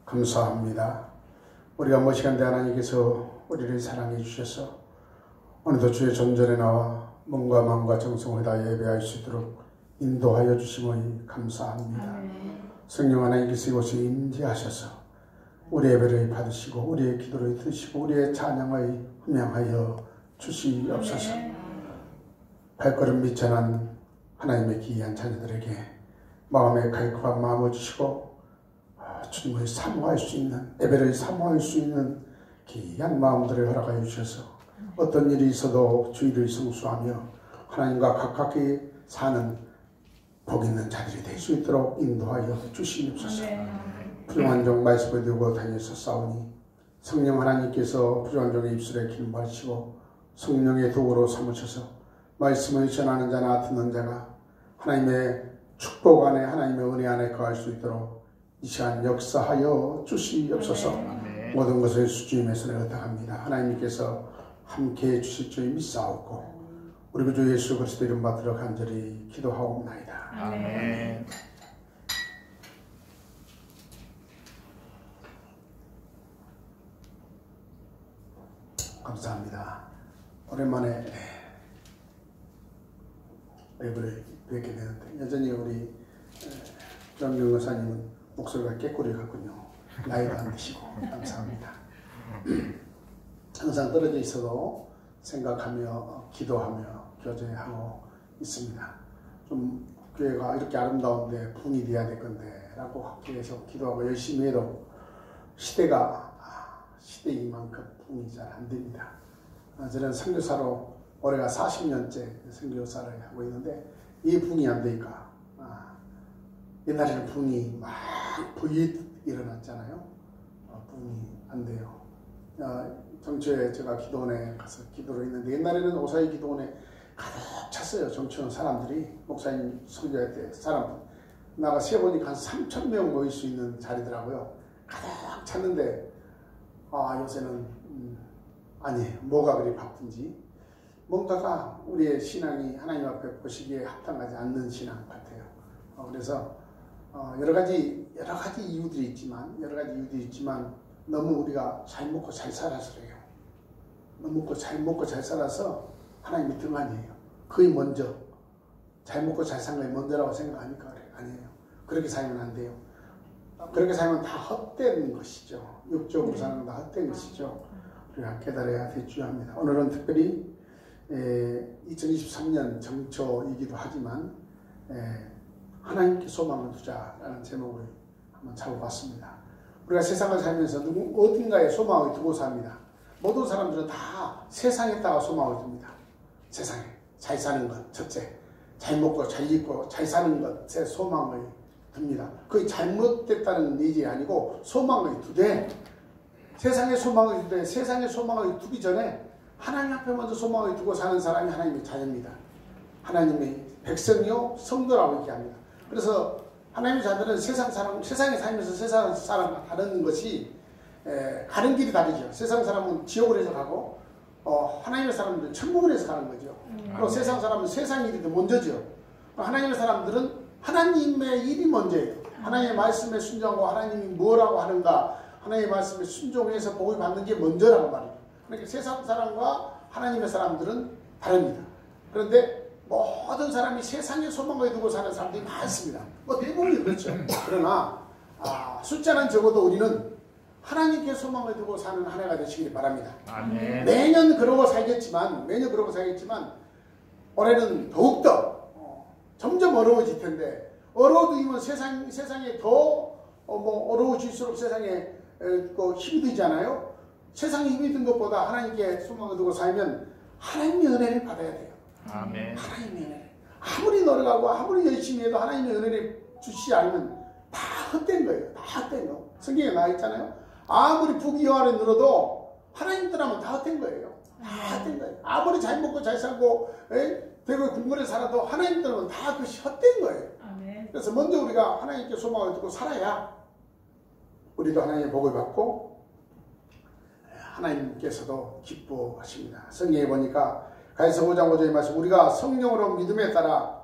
감사합니다. 우리가 무시간대 하나님께서 우리를 사랑해 주셔서 오늘도 주의 존전에 나와 몸과 마음과 정성을 다 예배할 수 있도록 인도하여 주심을 감사합니다. 성령 하나님께서 이곳에 임재하셔서 우리 예배를 받으시고 우리의 기도를 들으시고 우리의 찬양을 흠양하여 주시옵소서. 발걸음 미천한 하나님의 기이한 자녀들에게 마음의 갈급한 마음을 주시고 주님을 사모할 수 있는, 예배를 사모할 수 있는 귀한 마음들을 허락하여 주셔서 어떤 일이 있어도 주의를 성수하며 하나님과 가깝게 사는 복 있는 자들이 될 수 있도록 인도하여 주시옵소서. 부정한 종 말씀을 들고 다니면서 싸우니 성령 하나님께서 부정한 종의 입술에 기름 바르시고 성령의 도구로 삼으셔서 말씀을 전하는 자나 듣는 자가 하나님의 축복 안에, 하나님의 은혜 안에 거할 수 있도록 이 시간 역사하여 주시옵소서. 모든 것을 주님의 손에 의탁합니다. 하나님께서 함께해 주실 줄 믿사옵고 우리 구주 예수 그리스도 이름 받들어 간절히 기도하옵나이다. 아멘. 감사합니다. 오랜만에 예배를 뵙게 되는데 여전히 우리 정경 의사님은 목소리가 깨꼬리 같군요. 나이도 안 드시고 감사합니다. 항상 떨어져 있어도 생각하며 기도하며 교제하고 있습니다. 좀 교회가 이렇게 아름다운데 붕이 돼야 될 건데 라고 계속 기도하고 열심히 해도 시대이만큼 붕이 잘 안 됩니다. 저는 선교사로 올해가 40년째 선교사를 하고 있는데 이 붕이 안 되니까 옛날에는 붕이 막 부익 일어났잖아요. 붕이 안 돼요. 정초에 제가 기도원에 가서 기도를 했는데 옛날에는 오사이 기도원에 가득 찼어요. 정초원 사람들이 목사님 설교할 때 사람 나가 세보니까 한 3,000명 모일 수 있는 자리더라고요. 가득 찼는데 요새는 아니 뭐가 그리 바쁜지 뭔가가 우리의 신앙이 하나님 앞에 보시기에 합당하지 않는 신앙 같아요. 그래서 여러 가지 이유들이 있지만 너무 우리가 잘 먹고 잘 살아서 그래요. 너무 잘 먹고 잘 살아서 하나님이 등 아니에요. 그게 먼저. 잘 먹고 잘 산 게 먼저라고 생각하니까 그래. 아니에요. 그렇게 살면 안 돼요. 그렇게 살면 다 헛된 것이죠. 육적으로 사는 건 다 헛된 것이죠. 우리가 깨달아야 될 중요합니다. 오늘은 특별히 2023년 정초이기도 하지만 하나님께 소망을 두자라는 제목을 한번 잡아봤습니다. 우리가 세상을 살면서 어딘가에 소망을 두고 삽니다. 모든 사람들은 다 세상에다가 소망을 둡니다. 세상에 잘 사는 것, 첫째. 잘 먹고 잘 입고 잘 사는 것에 소망을 둡니다. 그게 잘못됐다는 얘기 아니고 소망을 두되 세상에 소망을 두되 세상에 소망을 두기 전에 하나님 앞에 먼저 소망을 두고 사는 사람이 하나님의 자녀입니다. 하나님의 백성이요 성도라고 얘기합니다. 그래서 하나님의 자녀들은 세상에 살면서 세상 사람과 다른 것이 가는 길이 다르죠. 세상 사람은 지옥을 해서 가고 하나님의 사람들은 천국을 해서 가는 거죠. 그리고 세상 사람은 세상 일이 더 먼저죠. 하나님의 사람들은 하나님의 일이 먼저예요. 하나님의 말씀에 순종하고 하나님이 뭐라고 하는가 하나님의 말씀에 순종해서 복을 받는 게 먼저라고 말해요. 그러니까 세상 사람과 하나님의 사람들은 다릅니다. 그런데 모든 사람이 세상에 소망을 두고 사는 사람들이 많습니다. 대부분이 그렇죠. 그러나 숫자는 적어도 우리는 하나님께 소망을 두고 사는 한 해가 되시길 바랍니다. 아멘. 매년 그러고 살겠지만 올해는 더욱더 점점 어려워질 텐데 어려워지면 세상에 더 어려워질수록 세상에 힘이 들잖아요. 세상에 힘이 든 것보다 하나님께 소망을 두고 살면 하나님의 은혜를 받아야 돼요. 아멘. 하나님의 은혜를 아무리 노력하고 아무리 열심히 해도 하나님의 은혜를 주시지 않으면 다 헛된 거예요. 다 헛된 거. 성경에 나와 있잖아요. 아무리 부귀영화를 누려도 하나님 떠나면 다 헛된 거예요. 다 헛된 거예요. 아무리 잘 먹고 잘 살고 대구에 궁궐에 살아도 하나님 떠나면 다 그것이 헛된 거예요. 아멘. 그래서 먼저 우리가 하나님께 소망을 두고 살아야 우리도 하나님의 복을 받고 하나님께서도 기뻐하십니다. 성경에 보니까 가이서 5장 5절의 말씀 우리가 성령으로 믿음에 따라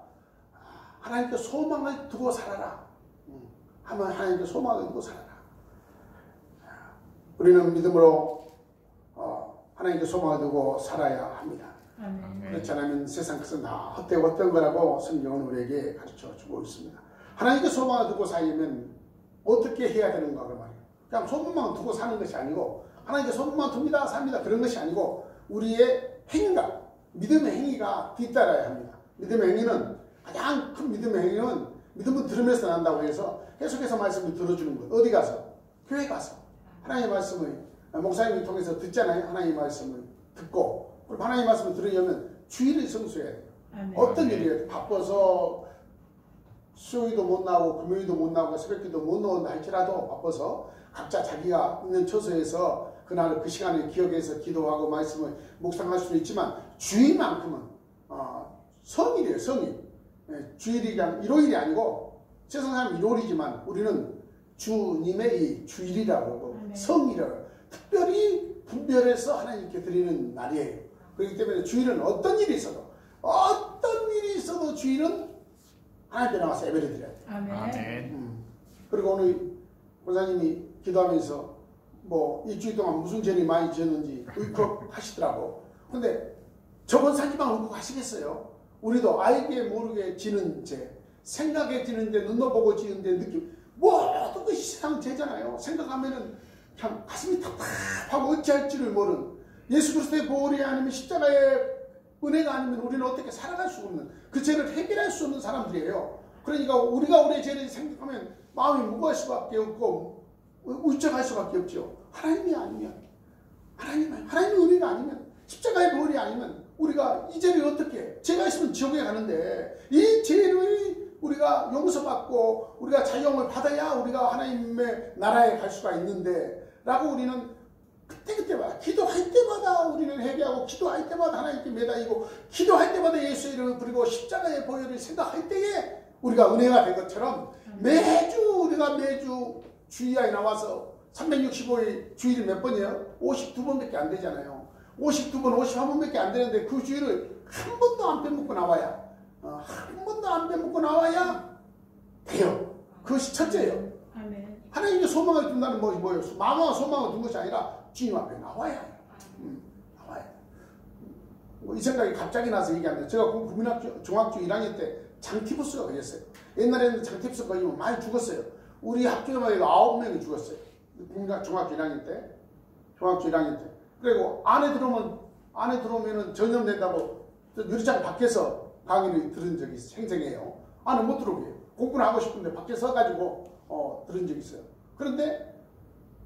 하나님께 소망을 두고 살아라 하면 하나님께 소망을 두고 살아라. 우리는 믿음으로 하나님께 소망을 두고 살아야 합니다. 그렇지 않으면 세상 것은 다 헛되고 헛된 거라고 성경은 우리에게 가르쳐주고 있습니다. 하나님께 소망을 두고 살려면 어떻게 해야 되는가 그 말이에요. 그냥 소망만 두고 사는 것이 아니고 하나님께 소망만 둡니다 삽니다 그런 것이 아니고 우리의 행위가 믿음의 행위가 뒤따라야 합니다. 믿음의 행위는 가장 큰 믿음의 행위는 믿음은 들으면서 난다고 해서 계속해서 말씀을 들어주는 것. 어디 가서? 교회 가서 하나님의 말씀을 목사님을 통해서 듣잖아요. 하나님의 말씀을 듣고 그리고 하나님의 말씀을 들으려면 주일을 성수해야 돼요. 어떤 일이에요? 바빠서 수요일도 못 나오고 금요일도 못 나오고 새벽기도 못 나온다 할지라도 바빠서 각자 자기가 있는 처소에서 그날 그 시간을 기억해서 기도하고 말씀을 묵상할 수도 있지만 주일만큼은 성일이에요. 성일. 주일이 그냥 일요일이 아니고 세상 사람은 일요일이지만 우리는 주님의 이 주일이라고 하고 성일을 특별히 분별해서 하나님께 드리는 날이에요. 그렇기 때문에 주일은 어떤 일이 있어도 주일은 하나님께 나와서 예배를 드려야 돼요. 아멘. 그리고 오늘 권사님이 기도하면서 뭐 일주일 동안 무슨 죄를 많이 지었는지 울컥하시더라고. 근데 저 권사님만 울컥하시겠어요? 우리도 알게 모르게 지는 죄, 생각에 지는 죄, 눈도 보고 지는 죄, 느낌 모든 것이 세상 죄잖아요. 생각하면은 그냥 가슴이 답답하고 어찌할 줄을 모르는 예수 그리스도의 보혈이 아니면 십자가의 은혜가 아니면 우리는 어떻게 살아갈 수 없는 그 죄를 해결할 수 없는 사람들이에요. 그러니까 우리가 우리의 죄를 생각하면 마음이 무거울 수밖에 없고 울적할 수밖에 없죠. 하나님이 아니면 하나님의 은혜가 아니면 십자가의 보혈이 아니면 우리가 이 죄를 어떻게 죄가 있으면 지옥에 가는데 이 죄를 우리가 용서받고 우리가 자유함을 받아야 우리가 하나님의 나라에 갈 수가 있는데 라고 우리는 그때마다 기도할 때마다 우리는 회개하고 기도할 때마다 하나님께 매달리고 기도할 때마다 예수의 이름을 부르고 십자가의 보혈을 생각할 때에 우리가 은혜가 된 것처럼 매주 주일에 나와서 365일 주일이 몇 번이에요? 52번밖에 안 되잖아요. 52번, 51번밖에 안 되는데 그 주일을 한 번도 안 빼먹고 나와야 한 번도 안 빼먹고 나와야 돼요. 그것이 첫째예요. 하나님께 소망을 둔다는 것이 뭐예요? 마음과 소망을 둔 것이 아니라 주님 앞에 나와야 해요. 나와야 해요. 이 생각이 갑자기 나서 얘기합니다. 제가 국민학교 중학교 1학년 때 장티푸스가 걸렸어요. 옛날에는 장티푸스 걸리면 많이 죽었어요. 우리 학교에만 해도 9명이 죽었어요. 중학교 1학년 때. 그리고 안에 들어오면은 전염된다고 유리창 밖에서 강의를 들은 적이 생생해요. 안에 못 들어오게요. 공부를 하고 싶은데 밖에 서가지고 들은 적이 있어요. 그런데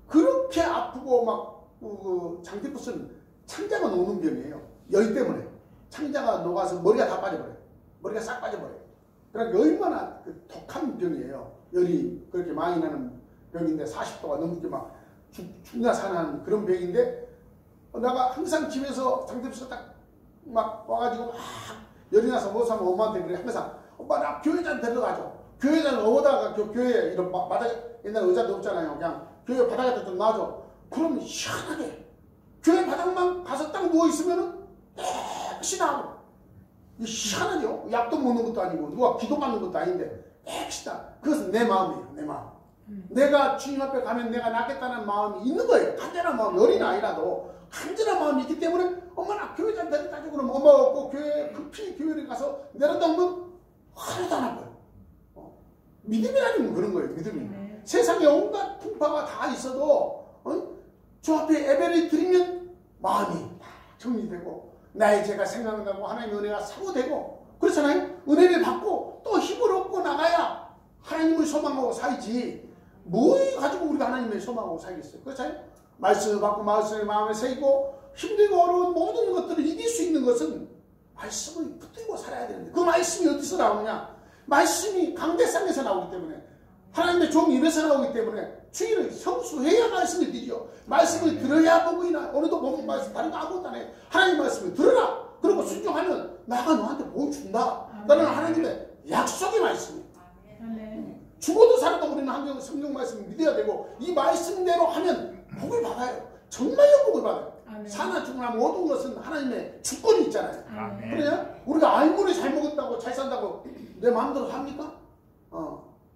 그렇게 아프고 막 장티푸스는 창자가 녹는 병이에요. 열 때문에 창자가 녹아서 머리가 다 빠져버려요. 머리가 싹 빠져버려요. 그러니까 얼마나 독한 병이에요. 열이 그렇게 많이 나는 병인데 40도가 넘게 막 죽나 사는 그런 병인데 내가 항상 집에서 장티푸스 딱 막 와가지고 막 열이 나서 못 사면 엄마한테 그래. 항상 엄마 나 교회장 데려가죠. 교회장 오다가 교회 이런 바닥에 옛날 의자도 없잖아요. 그냥 교회 바닥에다 좀 놔줘. 그럼 시원하게 교회 바닥만 가서 딱 누워있으면은 깨끗이 나고 시원하죠. 약도 먹는 것도 아니고 누가 기도 받는 것도 아닌데 깨끗이 나. 그것은 내 마음이에요. 내 마음. 내가 주님 앞에 가면 내가 낫겠다는 마음이 있는 거예요. 간절한 마음, 열이 아니라도 간절한 마음이 있기 때문에 엄마 나 교회장 데려다줘. 그러면 엄마가 없고 급히 교회를 가서 내려다 오면 하나도 안 아파요. 믿음이 아니면 그런 거예요. 믿음이. 세상에 온갖 풍파가 다 있어도 저 앞에 예배를 드리면 마음이 다 정리되고 나의 죄가 생각나고 하나님의 은혜가 사고되고 그렇잖아요. 은혜를 받고 또 힘을 얻고 나가야 하나님을 소망하고 살지 뭘 가지고 우리가 하나님을 소망하고 살겠어요. 그렇잖아요. 말씀을 받고 말씀을 마음에 새기고 힘들고 어려운 모든 것들을 이길 수 있는 것은 말씀을 붙들고 살아야 되는데 그 말씀이 어디서 나오느냐. 말씀이 강대상에서 나오기 때문에 하나님의 종 입에서 나오기 때문에 주의를 성수해야 말씀을 드리죠. 말씀을 들어야 복이나 오늘도 보면 말씀 다른 거 아무것도 안 해. 하나님 말씀을 들어라. 그리고 순종하면 나가 너한테 복 준다. 나는 하나님의 약속의 말씀이에요. 죽어도 살아도 우리는 성경 말씀을 믿어야 되고 이 말씀대로 하면 복을 받아요. 정말로 복을 받아요. 사나 죽으나 모든 것은 하나님의 주권이 있잖아요. 그래요? 우리가 알고는 잘 먹었다고 잘 산다고 내 마음대로 삽니까?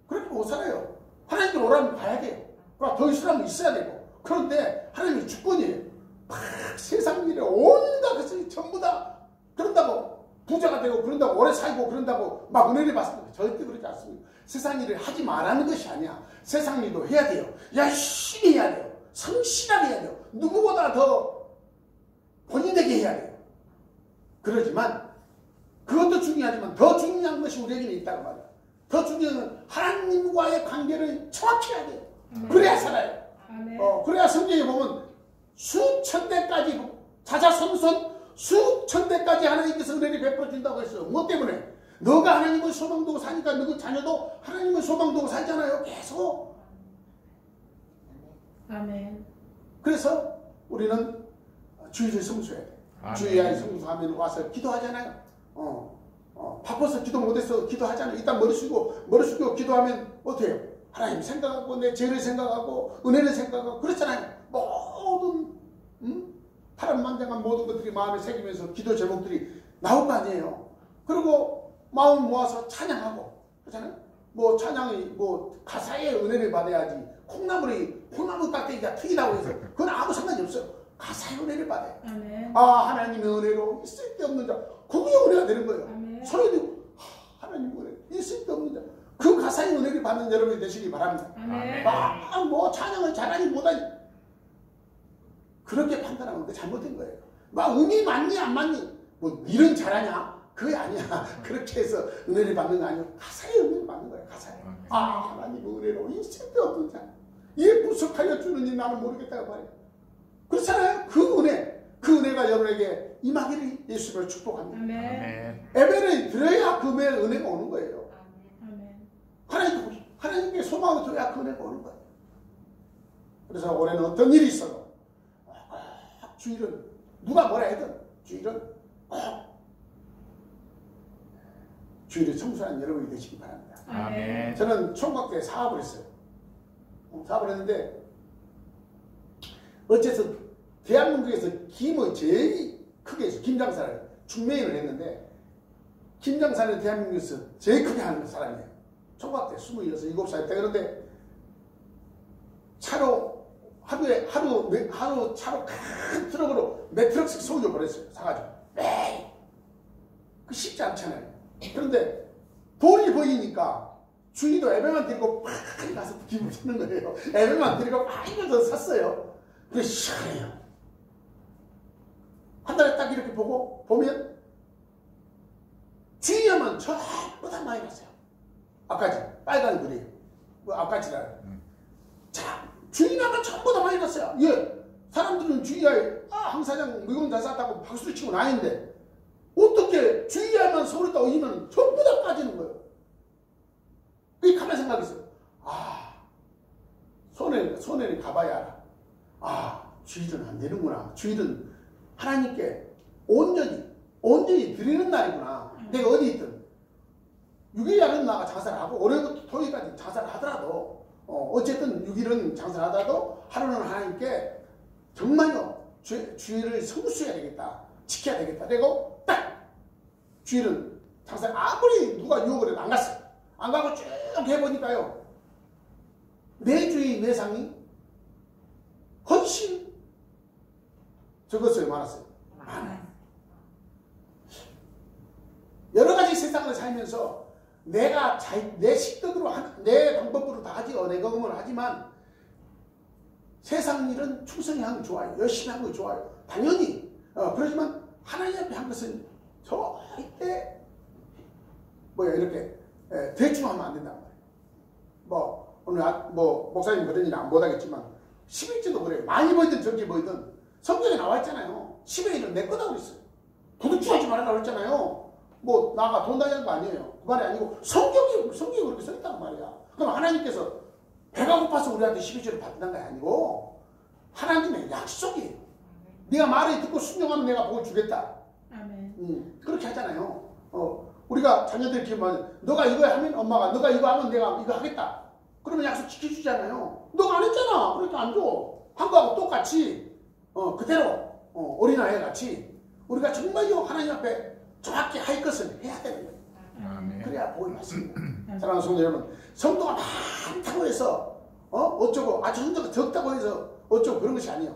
그렇게 못 살아요. 하나님께로 오라면 가야 돼요. 더 있으라면 있어야 되고 그런데 하나님의 주권이에요. 막 세상 일에 온갖 것을 전부 다 그런다고 부자가 되고 그런다고 오래 살고 그런다고 막 은혜를 받습니다. 절대 그렇지 않습니다. 세상 일을 하지 말라는 것이 아니야. 세상 일도 해야 돼요. 열심히 해야 돼요. 성실하게 해야 돼요. 누구보다 더 본인에게 해야 돼요. 그러지만 그것도 중요하지만 더 중요한 것이 우리에게는 있다고 말이야. 더 중요한 건 하나님과의 관계를 정확히 해야 돼요. 그래야 살아요. 그래야 성경에 보면 수천 대까지 자자손손 수천 대까지 하나님께서 은혜를 베풀어 준다고 했어요. 뭐 때문에? 너가 하나님을 소망 두고 사니까 너희 자녀도 하나님을 소망 두고 살잖아요. 계속. 아멘. 그래서 우리는 주의를 성수해야 돼. 주의를 성수하면 와서 기도하잖아요. 바빠서 기도 못해서 기도하잖아요. 일단 머리 숙이고 기도하면 어떻게 해요? 하나님 생각하고 내 죄를 생각하고 은혜를 생각하고 그렇잖아요. 모든 파란만장한 모든 것들이 마음에 새기면서 기도 제목들이 나올 거 아니에요. 그리고 마음 모아서 찬양하고 그렇잖아요. 뭐 찬양이 뭐 가사의 은혜를 받아야지 콩나물 깍대기가 트이다고 해서 그건 아무 상관이 없어요. 가사의 은혜를 받아요. 아멘. 하나님의 은혜로 쓸데없는 자 그게 은혜가 되는 거예요. 아멘. 소리도 하나님의 은혜 쓸데없는 자 그 가사의 은혜를 받는 여러분이 되시기 바랍니다. 아멘. 뭐 찬양을 잘하니 못하니 그렇게 판단하면 그 잘못된 거예요. 막 음이 맞니 안 맞니 뭐 일은 잘하냐 그게 아니야. 그렇게 해서 은혜를 받는 거 아니고 가사의 은혜를 받는 거예요. 가사에. 하나님의 은혜로 이 쓸데없는 자 이에 부석하여 주느니 나는 모르겠다고 말해요. 그렇잖아요. 그 은혜가 여러분에게 임하기를 예수님을 축복합니다. 아멘. 예배를 드려야 그 은혜가 오는 거예요. 아멘. 하나님께 소망을 둬야 그 은혜가 오는 거예요. 그래서 올해는 어떤 일이 있어도 주일은 누가 뭐라 해도 주일은 주일을 청소하는 여러분이 되시기 바랍니다. 아멘. 저는 총각 때 사업을 했어요. 사업을 했는데 어째서 대한민국에서 김을 제일 크게 해서 김장사를 중매인을 했는데 김장사는 대한민국에서 제일 크게 하는 사람이에요. 총각 때 26, 7살 때. 그런데 차로 하루 차로 큰 트럭으로 몇 트럭씩 서울로 보냈어요. 사가지고 매일 그 쉽지 않잖아요. 그런데 돈이 보이니까 주인도 예배만 드리고 많이 가서 기분 쓰는 거예요. 예배만 드리고 많이 가서 샀어요. 그게 시원해요. 한 달에 딱 이렇게 보면 주인하면 전부 다 많이 갔어요. 아까지 빨간 글이에요. 뭐 아까지라. 자, 주인하면 전부 다 많이 갔어요. 예, 사람들은 주인하에 항 사장 물건 다 쌌다고 박수를 치고 나는데 어떻게 주인하면 서울에 딱 오면 전부 다 빠지는 거예요. 그게 가만 생각했어요. 손해를 가봐야 알아. 주일은 안 되는구나. 주일은 하나님께 온전히 드리는 날이구나. 내가 어디 있든 6일날은 나가 장사를 하고 월요일부터 토요일까지 장사를 하더라도 어쨌든 6일은 장사를 하더라도 하루는 하나님께 정말요 주일을 성수해야 되겠다. 지켜야 되겠다. 그리고 딱 주일은 장사를 아무리 누가 유혹을 해도 안 갔어요. 안 가고 쭉 해보니까요 매주의 매상이 훨씬 적었어요. 많았어요. 여러 가지 세상을 살면서 내가 내 식덕으로 내 방법으로 다 하지 내 경험을 하지만 세상 일은 충성히 하는 거 좋아요. 열심히 하는 거 좋아요. 당연히 그러지만 하나님 앞에 한 것은 절대 이렇게 대충 하면 안 된단 말이에요. 오늘 목사님 그런 일은 못 하겠지만 11조도 그래요. 많이 보이든 적게 보이든 성경에 나와 있잖아요. 10의 1은 내 거다 그랬어요. 도둑질하지 말아라 그랬잖아요. 나가 돈 달라는 거 아니에요. 그 말이 아니고 성경이 그렇게 써있단 말이야. 그럼 하나님께서 배가 고파서 우리한테 12조를 받는다는 게 아니고 하나님의 약속이에요. 네가 말을 듣고 순종하면 내가 복을 주겠다. 아멘. 그렇게 하잖아요. 우리가 자녀들 키우면 너가 이거 하면 엄마가 너가 이거 하면 내가 이거 하겠다. 그러면 약속 지켜주잖아요. 너가 안 했잖아. 그러니까 안 줘. 한 거하고 똑같이 그대로 어린아이 같이 우리가 정말요 하나님 앞에 정확히 할 것을 해야 되는 거예요. 그래야 복이 맞습니다. 사랑하는 성도 여러분, 성도가 많다고 해서 어쩌고 아주 숫자가 적다고 해서 어쩌고 그런 것이 아니에요.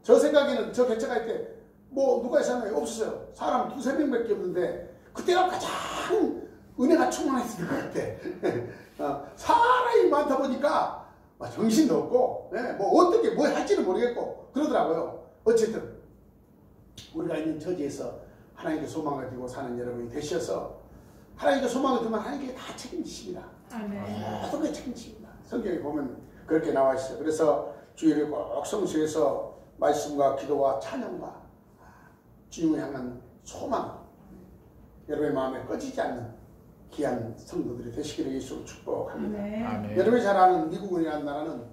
저 생각에는 저 개척할 때 뭐 누가 있었나요? 없었어요. 사람 2~3명밖에 없는데 그때가 가장 은혜가 충만했을 것 같아. 사람이 많다 보니까 정신도 없고 뭐 어떻게 뭘 할지는 모르겠고 그러더라고요. 어쨌든 우리가 있는 처지에서 하나님께 소망을 두고 사는 여러분이 되셔서 하나님께 소망을 두면 하나님께 다 책임지십니다. 모든 게 책임집니다. 성경에 보면 그렇게 나와 있어요. 그래서 주일에 꼭 성수에서 말씀과 기도와 찬양과 주님을 향한 소망, 여러분의 마음에 꺼지지 않는 귀한 성도들이 되시기를 예수로 축복합니다. 아멘. 여러분이 잘 아는 미국이라는 나라는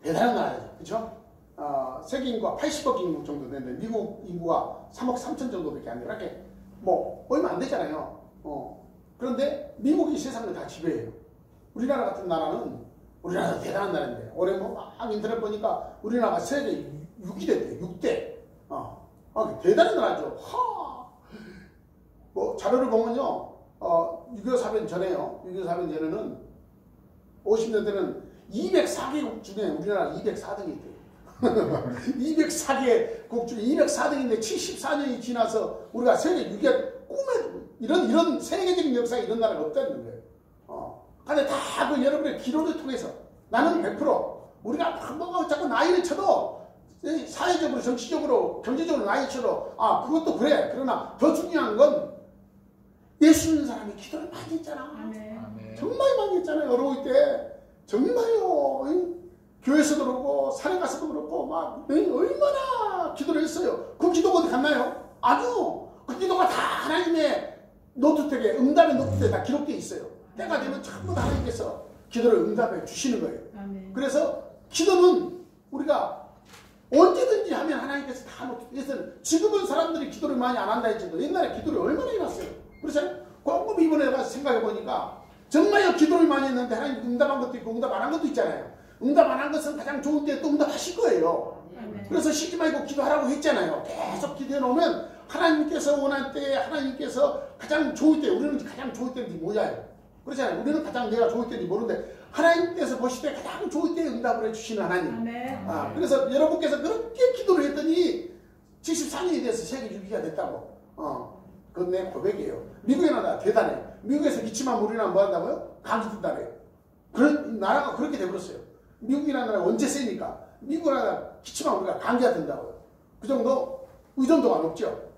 대단한 나라죠. 그렇죠? 세계 인구가 80억 인구 정도 되는데 미국 인구가 3억 3천 정도밖에 안 돼요. 이렇게 뭐 얼마 안 되잖아요. 그런데 미국이 세상을 다 지배해요. 우리나라 같은 나라는 우리나라도 대단한 나라인데 올해 막 인터넷 보니까 우리나라가 세계 6위 됐대. 6대. 대단한 나라죠. 뭐 자료를 보면요. 6.25 사변 전에요. 6.25 사변 전에는 50년대는 204개국 중에 우리나라 204등이 있대요. 204개국 중에 204등인데 74년이 지나서 우리가 세계 6위에 꿈에 이런 세계적인 역사에 이런 나라가 없다는 거예요. 근데 다 그 여러분의 기도를 통해서 나는 100% 우리가 뭐 자꾸 나이를 쳐도 사회적으로 정치적으로 경제적으로 나이 쳐도 그것도 그래. 그러나 더 중요한 건 예수 믿는 사람이 기도를 많이 했잖아. 아멘. 정말 많이 했잖아요. 어려울 때 정말요. 교회에서도 그렇고 산에 가서도 그렇고 막 얼마나 기도를 했어요. 그 기도가 어디 갔나요? 아니요. 그 기도가 다 하나님의 노트택에 응답의 노트택에 다 기록되어 있어요. 때가 되면 전부 다 하나님께서 기도를 응답해 주시는 거예요. 아멘. 그래서 기도는 우리가 언제든지 하면 하나님께서 다 그래서 지금은 사람들이 기도를 많이 안 한다 했지도 옛날에 기도를 얼마나 해놨어요. 그렇잖아요. 곰곰이 이번에 가서 생각해 보니까 정말요 기도를 많이 했는데 하나님 응답한 것도 있고 응답 안 한 것도 있잖아요. 응답 안 한 것은 가장 좋은 때 또 응답하실 거예요. 아멘. 그래서 쉬지 말고 기도하라고 했잖아요. 계속 기도해 놓으면 하나님께서 원할 때 하나님께서 가장 좋을 때 우리는 가장 좋을 때인지 뭐냐요. 그렇잖아요. 우리는 가장 내가 좋을 때인지 모르는데 하나님께서 보실 때 가장 좋을 때 응답을 해주시는 하나님. 아멘. 그래서 여러분께서 그렇게 기도를 했더니 74년이 돼서 세계 6위가 됐다고. 그건 내 고백이에요. 미국의 나라 대단해. 미국에서 기침하면 우리나라 뭐 한다고요? 감기 든다래요. 그런 나라가 그렇게 돼버렸어요. 미국이라는 나라가 언제 세니까 미국 나라 기침하면 우리가 감기가 든다고요. 그 정도 의존도가 높죠.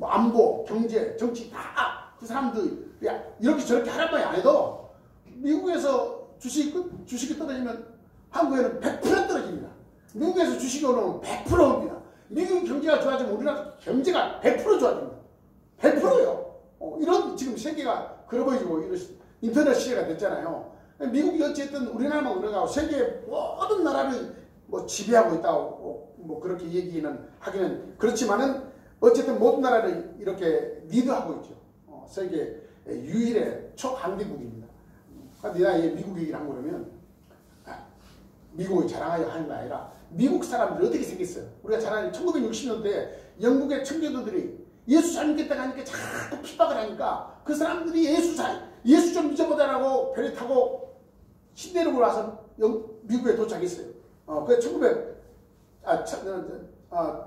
안보, 경제, 정치 다 그 사람들 이렇게 저렇게 하란 말이 안 해도 미국에서 주식이 떨어지면 한국에는 100% 떨어집니다. 미국에서 주식이 오르면 100%입니다. 미국 경제가 좋아지면 우리나라 경제가 100% 좋아집니다. 100%요. 이런 지금 세계가 걸어보이고 이런 인터넷 시대가 됐잖아요. 미국이 어쨌든 우리나라만 올라가고 세계 모든 나라를 뭐 지배하고 있다고 뭐 그렇게 얘기는 하기는 그렇지만은 어쨌든 모든 나라를 이렇게 리드하고 있죠. 세계 유일의 초강대국입니다. 그러니까 내가 미국 얘기를 한 거라면 미국을 자랑하려 하는 게 아니라 미국 사람들이 어떻게 생겼어요? 우리가 잘 아는 1960년대에 영국의 청교도들이 예수 잘 믿겠다고 하니까 자꾸 핍박을 하니까 그 사람들이 예수 좀 믿어보자라고 배를 타고 신대륙으로 와서 미국에 도착했어요. 그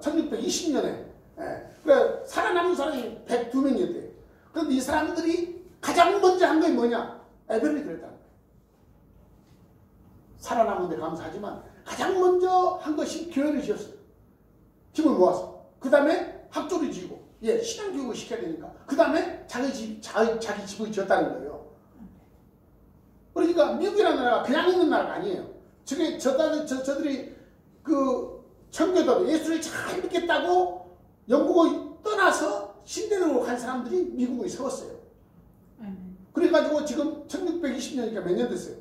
1620년에 그래 살아남은 사람이 102명이었대요. 그런데 이 사람들이 가장 먼저 한 게 뭐냐? 에베레스트를 했다는 거예요. 살아남은 데 감사하지만 가장 먼저 한 것이 교회를 지었어요. 집을 모아서. 그 다음에 학교를 지고 신앙교육을 시켜야 되니까 그 다음에 자기 집을 지었다는 거예요. 그러니까 미국이라는 나라가 그냥 있는 나라가 아니에요. 저들이 그 청교도 예수를 잘 믿겠다고 영국을 떠나서 신대륙으로 간 사람들이 미국을 세웠어요. 그래가지고 지금 1620년이니까 몇 년 됐어요?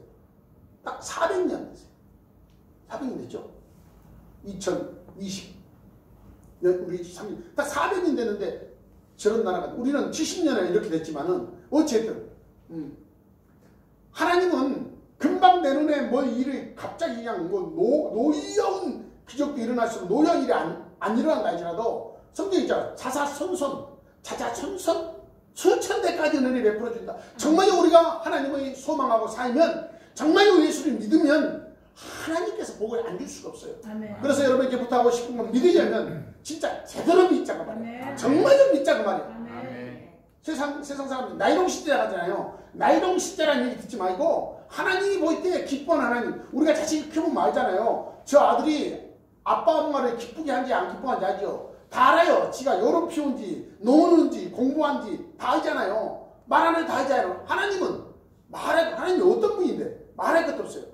딱 400년 됐어요. 400년 됐죠? 2020. 우리 3년. 딱 400년 됐는데 저런 나라가 우리는 70년에 이렇게 됐지만은 어쨌든 하나님은 금방 내 눈에 뭐 일을 갑자기 그냥 뭐 노여운 기적도 일어날수록 노여운 일이 안 일어난다 할지라도 성경에 있잖아. 자자손손 수천 대까지 은혜를 베풀어준다. 정말로 우리가 하나님의 소망하고 살면, 정말로 예수를 믿으면 하나님께서 복을 안 줄 수가 없어요. 아멘. 그래서 여러분에게 부탁하고 싶은 건 믿으려면 진짜 제대로 믿자고 말이에요. 아멘. 정말로 믿자고 말이에요. 아멘. 세상 사람들 나이롱 시대라 하잖아요. 나이롱 시대라는 얘기 듣지 말고 하나님이 볼 때 기뻐하는 하나님. 우리가 자식을 키우면 말잖아요. 저 아들이 아빠 엄마를 기쁘게 한지 안 기뻐한지 알죠? 다 알아요. 지가 여름 피운지 노는지 공부한지 다 알잖아요. 말하는 다 알잖아요. 하나님은 하나님이 어떤 분인데 말할 것도 없어요.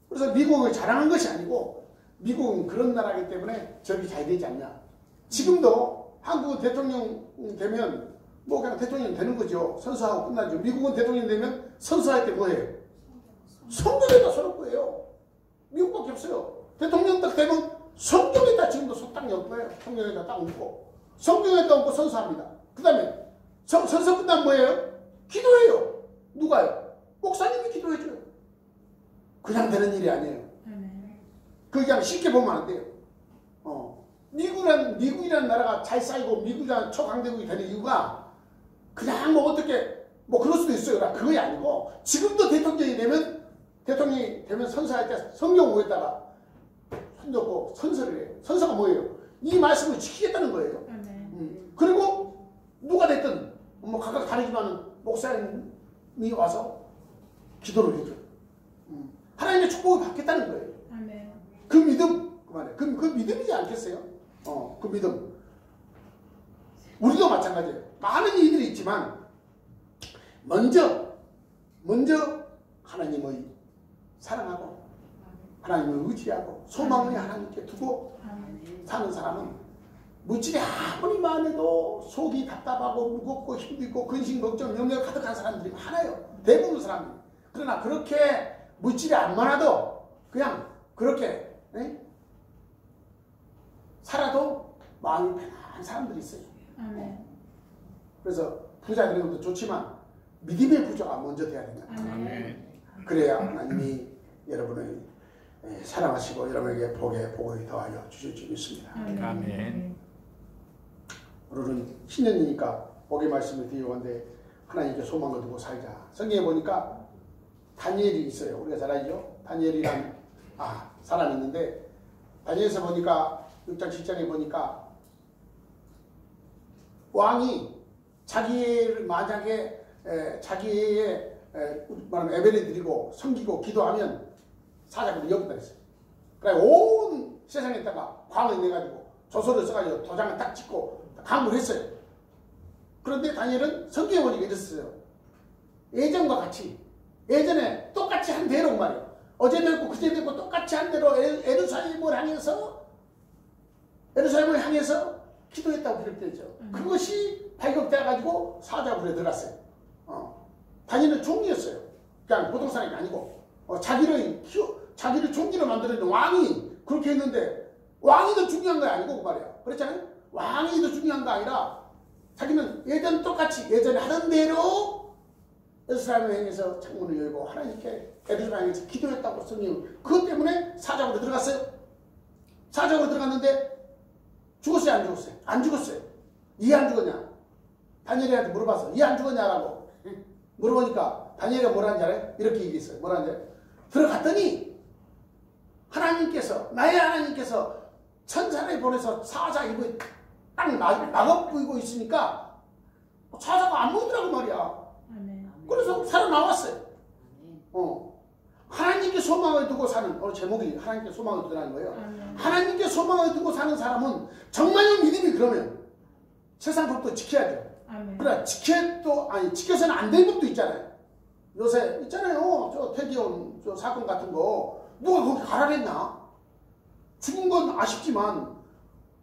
그래서 미국을 자랑한 것이 아니고 미국은 그런 나라이기 때문에 저기 잘 되지 않냐. 지금도 한국은 대통령 되면 뭐 그냥 대통령 되는 거죠. 선서하고 끝나죠. 미국은 대통령 되면 선서할 때 뭐해요? 성경에다 써놓을 거예요. 미국밖에 없어요. 대통령 딱 되면 성경에다 지금도 소딱 엮을 거예요. 성경에다 딱 얹고 성경에다 얹고 선서합니다. 그 다음에 선서 끝나면 뭐예요? 기도해요. 누가요? 목사님이 기도해줘요. 그냥 되는 일이 아니에요. 그냥 쉽게 보면 안 돼요. 미국이라는 나라가 잘 쌓이고 미국이라는 초강대국이 되는 이유가 그냥 뭐 어떻게 뭐 그럴 수도 있어요. 그게 아니고 지금도 대통령이 되면 선서할 때 성경 위에다가 손 놓고 선서를 해요. 선서가 뭐예요? 이 말씀을 지키겠다는 거예요. 그리고 누가 됐든 뭐 각각 다르지만 목사님이 와서 기도를 해줘요. 하나님의 축복을 받겠다는 거예요. 아멘. 그 믿음, 그만해. 그 믿음이지 않겠어요? 그 믿음. 우리도 마찬가지예요. 많은 일들이 있지만, 먼저 하나님의 사랑하고, 하나님을 의지하고, 소망을 하나님께 두고 사는 사람은, 물질이 아무리 많아도 속이 답답하고, 무겁고, 힘들고, 근심, 걱정, 염려 가득한 사람들이 많아요. 대부분 사람이. 그러나 그렇게 물질이 안 많아도, 그냥 그렇게, 살아도 마음이 편한 사람들이 있어요. 아멘. 그래서 부자 되는 것도 좋지만 믿음의 부자가 먼저 돼야 된다. 아멘. 그래야 하나님이 여러분을 사랑하시고 여러분에게 복을 더하여 주실 줄 믿습니다. 아멘. 오늘은 신년이니까 복의 말씀을 드리고한데 하나님께 소망을 두고 살자. 성경에 보니까 다니엘이 있어요. 우리가 잘 알죠? 다니엘이란 사람이 있는데 다니엘에서 보니까 6장 7장에 보니까 왕이 자기를 만약에 자기의 말하면 예배를 드리고 섬기고 기도하면 사자굴이 여기다 했어요. 그래 온 세상에다가 광을 내가지고 조서를 써가지고 도장을 딱 찍고 강구를 했어요. 그런데 다니엘은 성경에 보니까 이랬어요. 예전과 같이 예전에 똑같이 한 대로 말이에요. 어제도 했고 그제도 했고 똑같이 한 대로 예루살렘을 향해서 기도했다고 기록되죠. 그것이 발급돼가지고 사자굴에 들어갔어요. 다니엘은 종이었어요. 그냥 보통 사람이 아니고 자기를 종기로 만들어낸 왕이 그렇게 했는데 왕이 더 중요한 거 아니고 그 말이야. 그렇잖아요. 왕이 더 중요한 거 아니라 자기는 예전 똑같이 예전에 하던 대로 예루살렘을 향해서 창문을 열고 하나님께 예루살렘을 향해서 기도했다고 성경. 그것 때문에 사자굴에 들어갔어요. 사자굴에 들어갔는데 죽었어요? 안 죽었어요? 안 죽었어요. 이 안 죽었냐? 다니엘한테 물어봤어. 이 안 죽었냐라고 물어보니까 다니엘이 뭐라는지 알아요? 이렇게 얘기했어요. 뭐라는지 알아요? 들어갔더니 나의 하나님께서 천사를 보내서 사자 입을 딱 막아 부이고 있으니까 사자가 안 보이더라고 말이야. 그래서 살아나왔어요. 하나님께 소망을 두고 사는, 오늘 제목이 하나님께 소망을 두라는 거예요. 하나님께 소망을 두고 사는 사람은 정말로 믿음이 그러면 세상 법도 지켜야죠. 그러나 지켜서는 안 될 것도 있잖아요. 요새 있잖아요. 저 태기온 저 사건 같은 거 누가 거기 가라 그랬나? 죽은 건 아쉽지만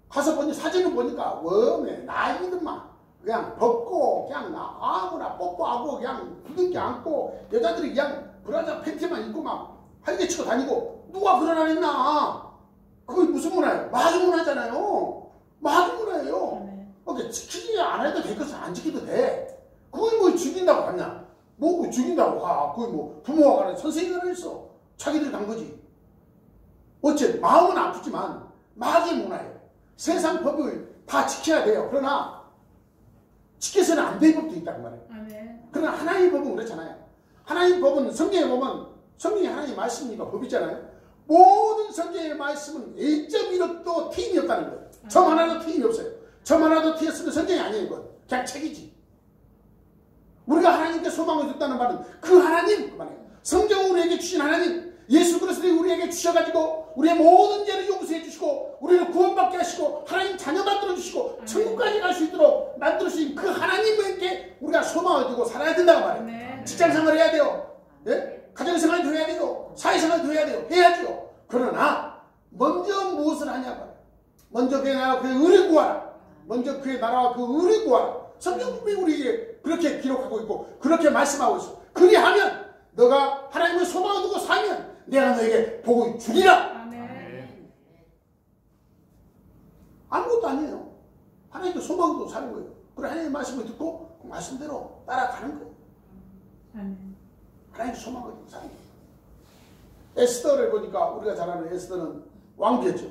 가서 보니 사진을 보니까 웜에 나이들만 그냥 벗고 그냥 아무나 뽀뽀하고 그냥 부둥켜 안고 여자들이 그냥 브라자 팬티만 입고 막 활개 치고 다니고 누가 그러라 했나? 그게 무슨 문화예요? 마귀 문화잖아요. 마귀 문화예요. 그러니까 지키지 않아도 될 것은 안 지켜도 돼. 그걸 뭐 죽인다고 하냐? 뭐 죽인다고 하. 그걸 뭐 부모가 가는 선생님이 가라 했어. 자기들이 간 거지. 어째 마음은 아프지만 마귀 문화예요. 세상 법을 다 지켜야 돼요. 그러나 지켜서는 안 될 법도 있다고 말해요. 아멘. 그러나 하나님의 법은 그렇잖아요. 하나님의 법은 성경의 법은 성경이 하나님의 말씀이니까 법이잖아요. 모든 성경의 말씀은 1.1도 틀림이 없다는 거예요. 점 하나도 틀림이 없어요. 점 하나도 틀렸으면 성경이 아니에요. 이건 그냥 책이지. 우리가 하나님께 소망을 줬다는 말은 그 하나님 그 말이에요. 성경을 우리에게 주신 하나님, 예수 그리스도를 우리에게 주셔가지고 우리의 모든 죄를 용서해 주시고 우리를 구원받게 하시고 하나님 자녀 만들어 주시고 천국까지 갈 수 있도록 만들어 주신 그 하나님께 우리가 소망을 두고 살아야 된다고 말해요. 직장생활을 해야 돼요. 예? 가정생활도 해야 돼요. 사회생활도 해야 돼요. 해야죠. 그러나 먼저 무엇을 하냐고. 먼저 그의 나라와 그의 의를 구하라. 먼저 그의 나라와 그 의를 구하라. 성경 분명히 우리에게 그렇게 기록하고 있고 그렇게 말씀하고 있어. 그리하면 너가 하나님의 소망을 두고 살면 내가 너에게 복을 주리라. 아멘. 아무것도 아니에요. 하나님께 소망을 두고 사는 거예요. 그래 하나님의 말씀을 듣고 그 말씀대로 따라가는 거예요. 아멘. 하나님의 소망을 두고 사는 거예요. 에스더를 보니까 우리가 잘 아는 에스더는 왕비였죠.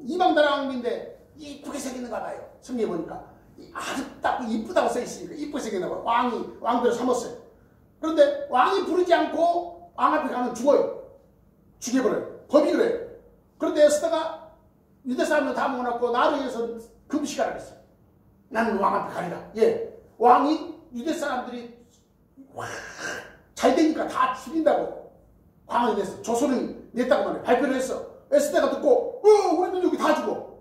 이방 나라 왕비인데 이쁘게 생겼는가 봐요. 성경에 보니까 아름답고 이쁘다고 써있으니까 이쁘게 생겼나 봐요. 왕비로 삼았어요. 그런데 왕이 부르지 않고 왕 앞에 가면 죽어요. 죽여버려요. 법이 그래요. 그런데 에스더가 유대 사람을 다 모아놓고 나를 위해서 금식하라 그랬어요. 나는 왕 앞에 가리라. 예, 왕이 유대 사람들이 잘 되니까 다 죽인다고 광을 냈어. 조소를 냈다고 말해. 발표를 했어. 에스더가 듣고 우리 민족이 다 죽어.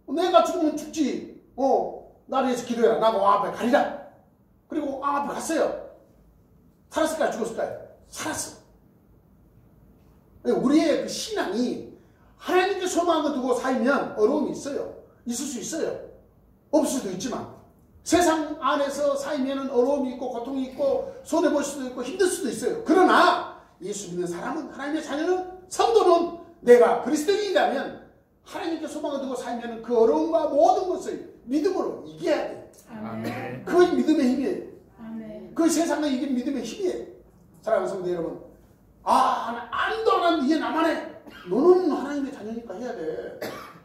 내가 죽으면 죽지. 나를 위해서 기도해라. 나가 왕 앞에 가리라. 그리고 왕 앞에 갔어요. 살았을까요? 죽었을까요? 살았어. 우리의 그 신앙이 하나님께 소망을 두고 살면 어려움이 있어요. 있을 수 있어요. 없을 수도 있지만 세상 안에서 살면 어려움이 있고 고통이 있고 손해볼 수도 있고 힘들 수도 있어요. 그러나 예수 믿는 사람은 하나님의 자녀는 성도는 내가 그리스도인이라면 하나님께 소망을 두고 살면 그 어려움과 모든 것을 믿음으로 이겨야 돼요. 아멘. 그것이 믿음의 힘이에요. 아멘. 그 세상을 이긴 믿음의 힘이에요. 사랑하는 성도 여러분, 안도 안 하는데 얘 나만 해. 너는 하나님의 자녀니까 해야 돼.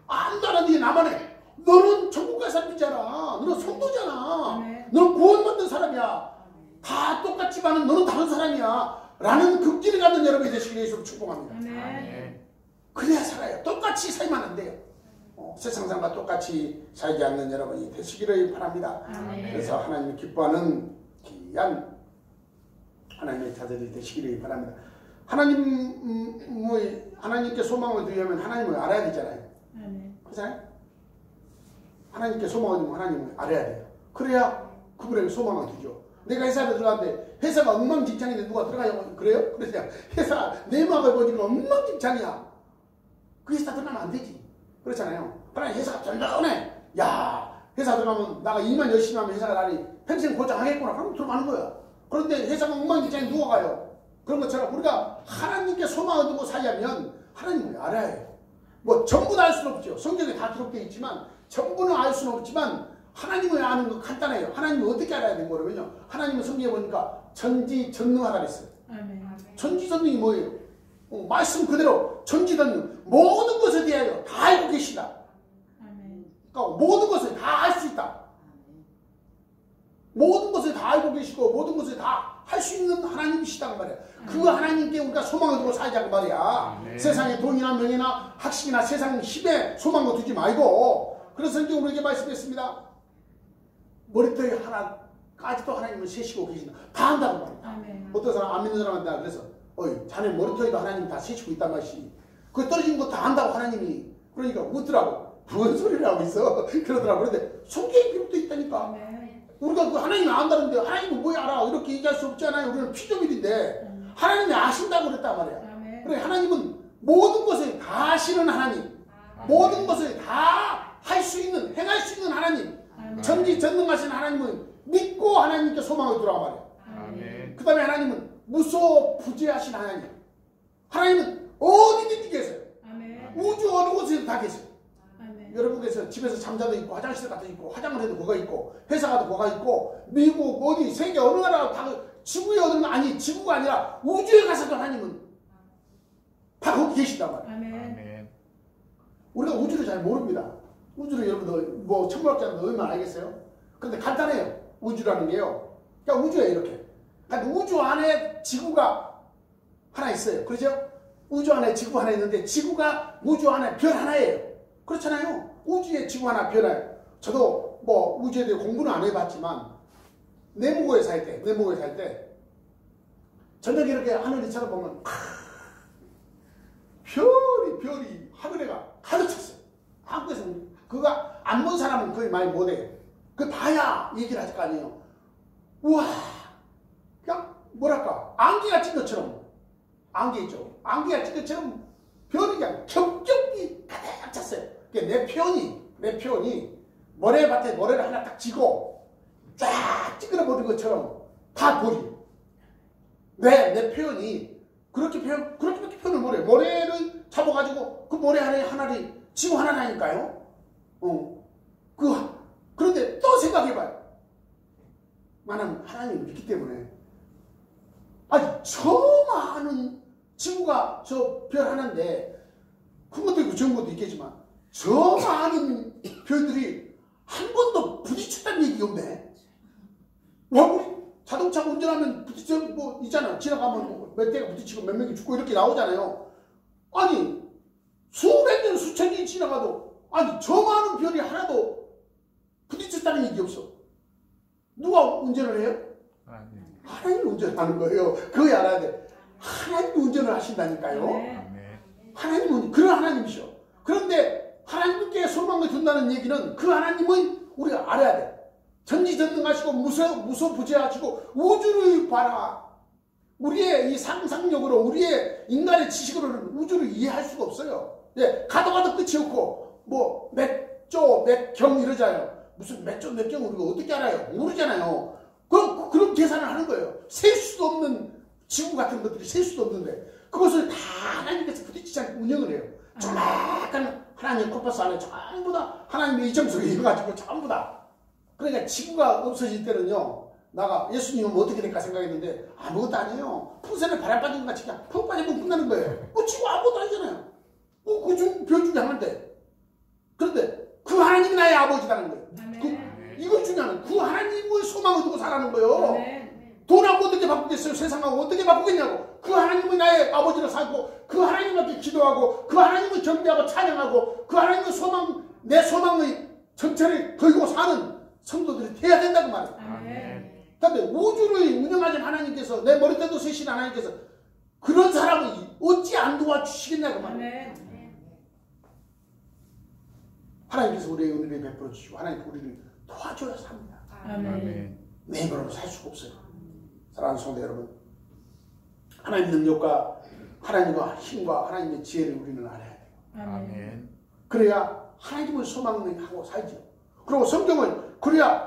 안도 안 하는데 얘 나만 해. 너는 천국 갈 사람이잖아. 너는 성도잖아. 너는 구원받는 사람이야. 다 똑같지만 너는 다른 사람이야. 라는 극진을 갖는 여러분이 되시길 위해서 축복합니다. 아멘. 그래야 살아요. 똑같이 살면 안 돼요. 세상 사람과 똑같이 살지 않는 여러분이 되시기를 바랍니다. 아멘. 그래서 하나님이 기뻐하는 귀한 하나님의 자녀들이 되시기를 바랍니다. 하나님께 소망을 두려면 하나님을 알아야 되잖아요. 아멘. 그렇잖아요? 하나님께 소망을 두면 하나님을 알아야 돼요. 그래야 그분에게 소망을 두죠. 내가 회사에 들어갔는데 회사가 엉망진창인데 누가 들어가냐고 그래요? 그래서 회사 내막을 보니까 엉망진창이야. 그 회사 들어가면 안 되지. 그렇잖아요. 그러나 회사가 쫀쫀해. 야, 회사 들어가면 나가 일만 열심히 하면 회사가 나를 평생 고장하겠구나. 그럼 들어가는 거야. 그런데 회사가 엉망진창에 누가 가요? 그런 것처럼 우리가 하나님께 소망을 두고 살려면 하나님을 알아야 해요. 뭐 전부 다 알 수는 없죠. 성경에 다 기록되어 있지만 전부는 알 수는 없지만 하나님을 아는 거 간단해요. 하나님을 어떻게 알아야 되는 거냐면요. 하나님은 성경에 보니까 전지전능하다 그랬어요. 아멘. 전지전능이 뭐예요? 말씀 그대로 전지전능 모든 것에 대하여 다 알고 계시다. 아멘. 그러니까 모든 것을 다 알 수 있다. 모든 것을 다 알고 계시고 모든 것을 다 할 수 있는 하나님이시다고 말이야. 그 하나님께 우리가 소망을 두고 살자고 말이야. 세상에 돈이나 명예나 학식이나 세상 힘에 소망을 두지 말고. 그래서 성경 우리에게 말씀했습니다. 머리털 하나까지도 하나님을 세시고 계신다. 다 한다고 말이야. 아멘. 어떤 사람 안 믿는 사람한테 그래서 자네 머리털도 하나님이 다 세시고 있단 말이지. 그 떨어진 거 다 한다고 하나님이. 그러니까 웃더라고. 무슨 소리를 하고 있어. 그러더라고. 그런데 성경에 기록되어 있다니까. 아멘. 우리가 그 하나님이 안다는데 하나님은 뭐 알아? 이렇게 얘기할 수 없잖아요. 우리는 피조물인데 하나님이 아신다고 그랬단 말이야. 아멘. 그래 하나님은 모든 것을 다 아시는 하나님, 모든 것을 다 할 수 있는, 행할 수 있는 하나님, 전지전능하신 하나님을 믿고 하나님께 소망을 두라고 말이야. 아멘. 그 다음에 하나님은 무소부재하신 하나님. 하나님은 어디든지 계세요. 아멘. 우주 어느 곳에도 다 계세요. 아멘. 여러분께서 집에서 잠자도 있고 화장실 가도 있고 화장을 해도 거가 있고 회사 가도 거가 있고 미국 어디 세계 어느 나라 다 지구에 어느 아니 지구가 아니라 우주에 가서도 하나님은 다 거기 계신단 말이에요. 아멘. 우리가 우주를 잘 모릅니다. 우주를 여러분들 뭐 천문학자는 얼마나 알겠어요? 근데 간단해요. 우주라는 게요. 그러니까 우주예요, 이렇게. 그러니까 우주 안에 지구가 하나 있어요. 그렇죠? 우주 안에 지구 하나 있는데 지구가 우주 안에 별 하나예요. 그렇잖아요. 우주에 지구 하나, 별 하나. 저도 뭐 우주에 대해 공부는 안 해봤지만 내무고에 살 때 저녁에 이렇게 하늘을 쳐다보면 별이 하늘에가 가득 찼어요. 한국에서 그거 안 본 사람은 거의 많이 못해요. 그 봐야 얘기를 할 거 아니에요. 우와, 그냥 뭐랄까 안개가 찐 것처럼, 안개 있죠. 안개가 찐 것처럼 별이 그냥 겹겹이 가득 찼어요. 내 표현이 모래밭에 모래를 하나 딱 지고 쫙 찌그러 버린 것처럼 다 보리. 내 표현이 그렇게밖에 표현을 못해요. 모래를 잡아가지고 그 모래 하나를 지구 하나라니까요. 그런데 또 생각해봐요. 나는 하나님을 믿기 때문에 아니 저 많은 지구가 저 별 하나인데 큰 것도 있고 적은 것도 있겠지만 저 많은 별들이 한 번도 부딪혔다는 얘기가 없네. 와, 우리 자동차 운전하면 부딪혀 뭐 있잖아요. 지나가면 몇 대가 부딪히고 몇 명이 죽고 이렇게 나오잖아요. 아니 수백 년 수천 년이 지나가도 아니 저 많은 별이 하나도 부딪혔다는 얘기 없어. 누가 운전을 해요? 하나님이 운전하는 거예요. 그거 알아야 돼. 하나님이 운전을 하신다니까요. 하나님은 그런 하나님이셔. 그런데 하나님께 소망을 둔다는 얘기는 그 하나님은 우리가 알아야 돼. 전지전능하시고 무소부재하시고 우주를 봐라. 우리의 이 상상력으로 우리의 인간의 지식으로는 우주를 이해할 수가 없어요. 예, 가도 끝이 없고 뭐 몇 조 몇 경 이러잖아요. 무슨 몇 조 몇 경 우리가 어떻게 알아요? 모르잖아요. 그런 계산을 하는 거예요. 셀 수도 없는 지구 같은 것들이 셀 수도 없는데 그것을 다 하나님께서 부딪히지 않고 운영을 해요. 조막한 하나님 코파스 안에 전부 다 하나님의 이점 속에 있어가지고 전부 다. 그러니까 지구가 없어질 때는요. 나가 예수님은 어떻게 될까 생각했는데 아무것도 아니에요. 풍선에 바람 빠진 것 같이 그냥 푹 빠지면 끝나는 거예요. 지구 아무것도 아니잖아요. 별 중에 하나인데. 그런데 그 하나님이 나의 아버지라는 거예요. 이걸 중요한 그 하나님을 소망을 두고 살아가는 거예요. 돈하고 어떻게 바꾸겠어요? 세상하고 어떻게 바꾸겠냐고. 그 하나님은 나의 아버지로 살고 그 하나님한테 기도하고 그 하나님을 경배하고 찬양하고 그 하나님의 소망, 내 소망의 전체를 걸고 사는 성도들이 돼야 된다고 말이에요. 그런데 우주를 운영하신 하나님께서 내 머리때도 세신 하나님께서 그런 사람을 어찌 안 도와주시겠냐고 말이에요. 하나님께서 우리의 은혜를 베풀어 주시고 하나님께서 우리를 도와줘야 삽니다. 내 힘으로는 살 수가 없어요. 사랑하는 성도 여러분, 하나님의 능력과 하나님과 힘과 하나님의 지혜를 우리는 알아야 돼요. 그래야 하나님을 소망하고 살죠. 그리고 성경을 그래야